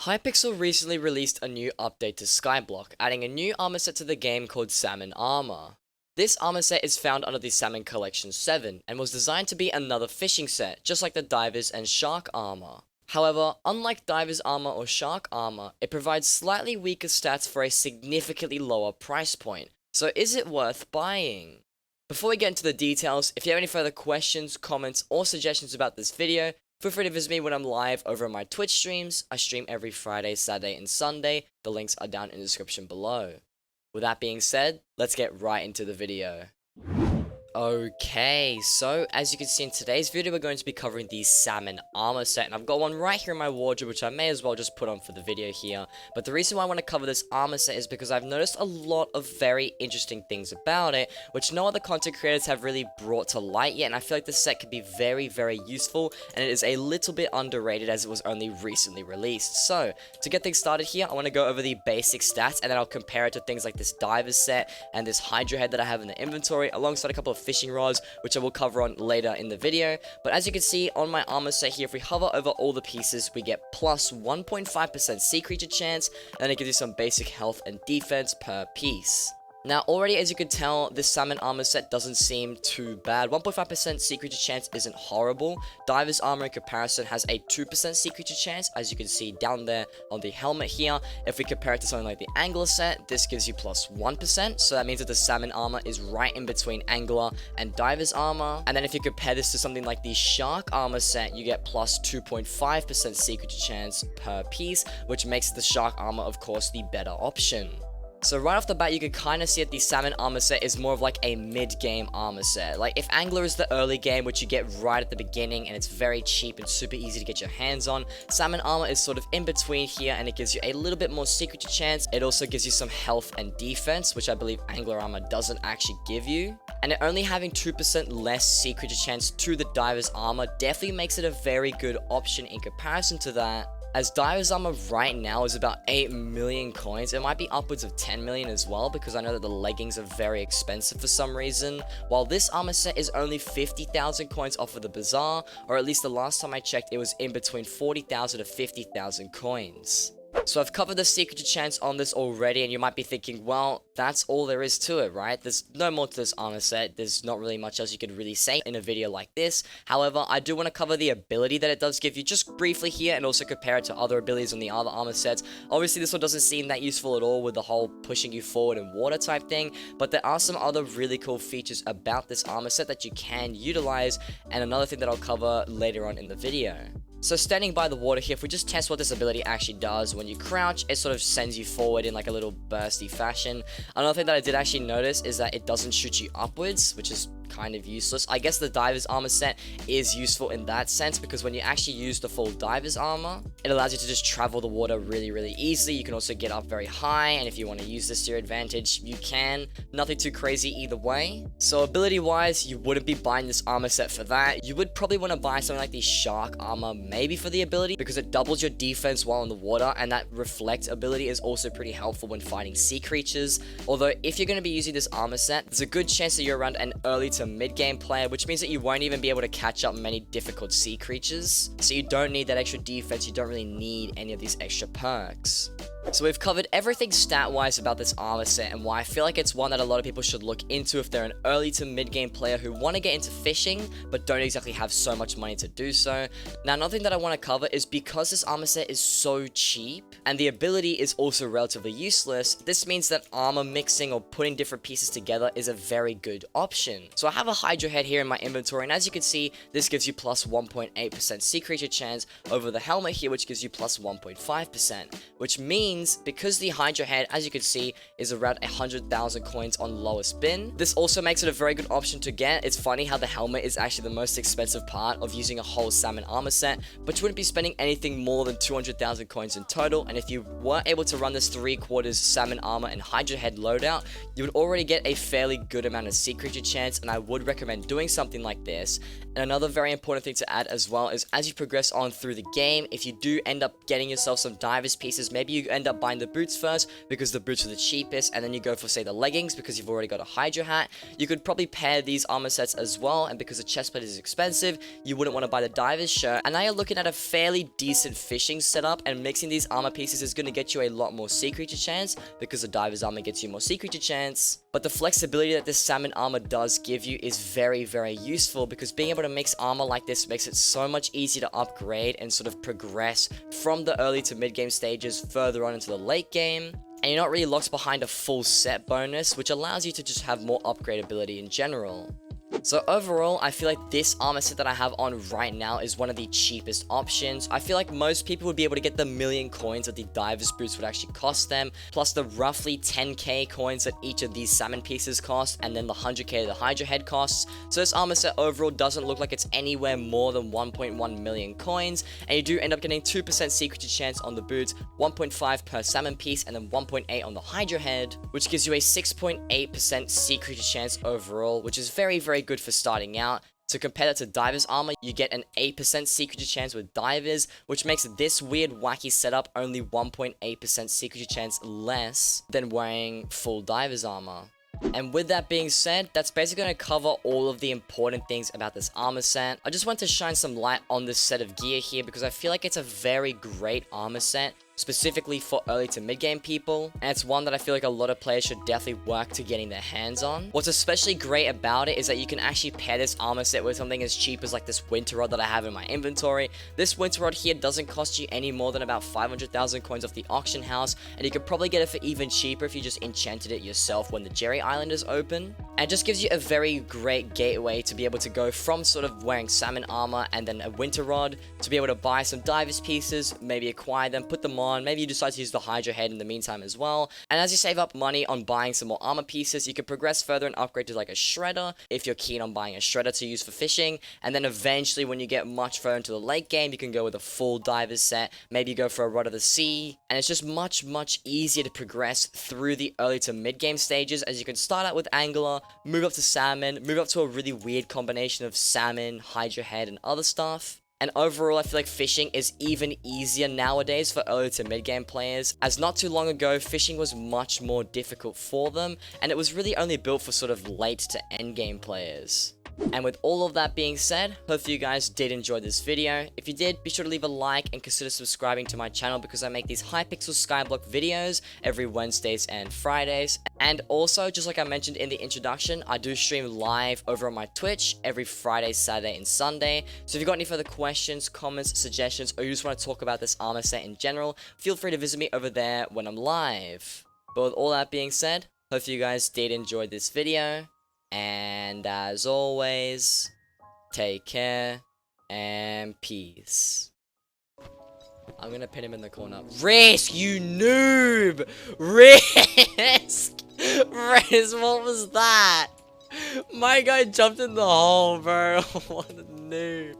Hypixel recently released a new update to Skyblock, adding a new armor set to the game called Salmon Armor. This armor set is found under the Salmon Collection 7, and was designed to be another fishing set, just like the Divers and Shark Armor. However, unlike Divers Armor or Shark Armor, it provides slightly weaker stats for a significantly lower price point. So is it worth buying? Before we get into the details, if you have any further questions, comments, or suggestions about this video, feel free to visit me when I'm live over on my Twitch streams. I stream every Friday, Saturday, and Sunday. The links are down in the description below. With that being said, let's get right into the video. Okay, so as you can see in today's video, we're going to be covering the Salmon Armor Set, and I've got one right here in my wardrobe, which I may as well just put on for the video here. But the reason why I want to cover this armor set is because I've noticed a lot of very interesting things about it, which no other content creators have really brought to light yet, and I feel like this set could be very, very useful, and it is a little bit underrated as it was only recently released. So, to get things started here, I want to go over the basic stats, and then I'll compare it to things like this Divers set, and this Hydra head that I have in the inventory, alongside a couple of fishing rods, which I will cover on later in the video. But as you can see on my armor set here, if we hover over all the pieces, we get plus 1.5% sea creature chance, and it gives you some basic health and defense per piece. Now, already as you can tell, this Salmon Armor set doesn't seem too bad. 1.5% sea creature chance isn't horrible. Divers Armor in comparison has a 2% sea creature chance, as you can see down there on the helmet here. If we compare it to something like the Angler set, this gives you plus 1%, so that means that the Salmon Armor is right in between Angler and Divers Armor. And then if you compare this to something like the Shark Armor set, you get plus 2.5% sea creature chance per piece, which makes the Shark Armor, of course, the better option. So right off the bat, you can kind of see that the Salmon Armor Set is more of like a mid-game armor set. Like, if Angler is the early game, which you get right at the beginning, and it's very cheap and super easy to get your hands on, Salmon Armor is sort of in between here, and it gives you a little bit more sea creature chance. It also gives you some health and defense, which I believe Angler Armor doesn't actually give you. And it only having 2% less sea creature chance to the Divers Armor definitely makes it a very good option in comparison to that. As Divers Armor right now is about 8 million coins, it might be upwards of 10 million as well, because I know that the leggings are very expensive for some reason, while this armor set is only 50,000 coins off of the bazaar, or at least the last time I checked it was in between 40,000 to 50,000 coins. So I've covered the sea creature chance on this already, and you might be thinking, well, that's all there is to it, right? There's no more to this armor set. There's not really much else you could really say in a video like this. However, I do want to cover the ability that it does give you just briefly here, and also compare it to other abilities on the other armor sets. Obviously, this one doesn't seem that useful at all with the whole pushing you forward in water type thing, but there are some other really cool features about this armor set that you can utilize, and another thing that I'll cover later on in the video. So standing by the water here, if we just test what this ability actually does, when you crouch, it sort of sends you forward in like a little bursty fashion. Another thing that I did actually notice is that it doesn't shoot you upwards, which is kind of useless. I guess the Divers Armor set is useful in that sense, because when you actually use the full Divers Armor, it allows you to just travel the water really, really easily. You can also get up very high, and if you want to use this to your advantage, you can. Nothing too crazy either way. So ability-wise, you wouldn't be buying this armor set for that. You would probably want to buy something like the Shark Armor, maybe for the ability, because it doubles your defense while in the water, and that Reflect ability is also pretty helpful when fighting sea creatures. Although, if you're going to be using this armor set, there's a good chance that you're around an early to mid-game player, which means that you won't even be able to catch up many difficult sea creatures. So you don't need that extra defense, you don't really need any of these extra perks. So we've covered everything stat-wise about this armor set, and why I feel like it's one that a lot of people should look into if they're an early to mid-game player who want to get into fishing, but don't exactly have so much money to do so. Now, another thing that I want to cover is because this armor set is so cheap, and the ability is also relatively useless, this means that armor mixing or putting different pieces together is a very good option. So I have a Hydra head here in my inventory, and as you can see, this gives you plus 1.8% sea creature chance over the helmet here, which gives you plus 1.5%, which means because the Hydra head, as you can see, is around 100,000 coins on lowest bin, this also makes it a very good option to get. It's funny how the helmet is actually the most expensive part of using a whole Salmon Armor set, but you wouldn't be spending anything more than 200,000 coins in total, and if you were able to run this 3/4 Salmon Armor and Hydra head loadout, you would already get a fairly good amount of sea creature chance, and I would recommend doing something like this. And another very important thing to add as well is, as you progress on through the game, if you do end up getting yourself some Divers pieces, maybe you end end up buying the boots first because the boots are the cheapest, and then you go for, say, the leggings because you've already got a Hydra hat. You could probably pair these armor sets as well, and because the chestplate is expensive, you wouldn't want to buy the diver's shirt. And now you're looking at a fairly decent fishing setup, and mixing these armor pieces is going to get you a lot more sea creature chance because the diver's armor gets you more sea creature chance. But the flexibility that this salmon armor does give you is very, very useful, because being able to mix armor like this makes it so much easier to upgrade and sort of progress from the early to mid game stages further on into the late game. And you're not really locked behind a full set bonus, which allows you to just have more upgradability in general. So overall, I feel like this armor set that I have on right now is one of the cheapest options. I feel like most people would be able to get the million coins that the diver's boots would actually cost them, plus the roughly 10k coins that each of these salmon pieces cost, and then the 100k the Hydra head costs. So this armor set overall doesn't look like it's anywhere more than 1.1 million coins, and you do end up getting 2% sea creature chance on the boots, 1.5 per salmon piece, and then 1.8 on the Hydra head, which gives you a 6.8% sea creature chance overall, which is very, very good for starting out. To compare that to diver's armor, you get an 8% sea creature chance with divers, which makes this weird wacky setup only 1.8% sea creature chance less than wearing full diver's armor. And with that being said, that's basically going to cover all of the important things about this armor set. I just want to shine some light on this set of gear here because I feel like it's a very great armor set, specifically for early to mid game people, and it's one that I feel like a lot of players should definitely work to getting their hands on. What's especially great about it is that you can actually pair this armor set with something as cheap as like this winter rod that I have in my inventory. This winter rod here doesn't cost you any more than about 500,000 coins off the auction house, and you could probably get it for even cheaper if you just enchanted it yourself when the Jerry Island is open. And it just gives you a very great gateway to be able to go from sort of wearing salmon armor and then a winter rod to be able to buy some divers pieces, maybe acquire them, put them on. Maybe you decide to use the Hydra head in the meantime as well. And as you save up money on buying some more armor pieces, you can progress further and upgrade to like a shredder if you're keen on buying a shredder to use for fishing. And then eventually when you get much further into the late game, you can go with a full divers set. Maybe go for a rod of the sea. And it's just much, much easier to progress through the early to mid game stages, as you can start out with angler, move up to salmon, move up to a really weird combination of salmon, Hydra head, and other stuff. And overall, I feel like fishing is even easier nowadays for early to mid-game players, as not too long ago, fishing was much more difficult for them, and it was really only built for sort of late to end-game players. And with all of that being said, hope you guys did enjoy this video. If you did, be sure to leave a like and consider subscribing to my channel, because I make these Hypixel Skyblock videos every Wednesdays and Fridays. And also, just like I mentioned in the introduction, I do stream live over on my Twitch every Friday, Saturday, and Sunday. So if you've got any further questions, comments, suggestions, or you just want to talk about this armor set in general, feel free to visit me over there when I'm live. But with all that being said, hope you guys did enjoy this video. And as always, take care and peace. I'm gonna pin him in the corner. Risk, you noob! Risk! Risk, what was that? My guy jumped in the hole, bro. What a noob.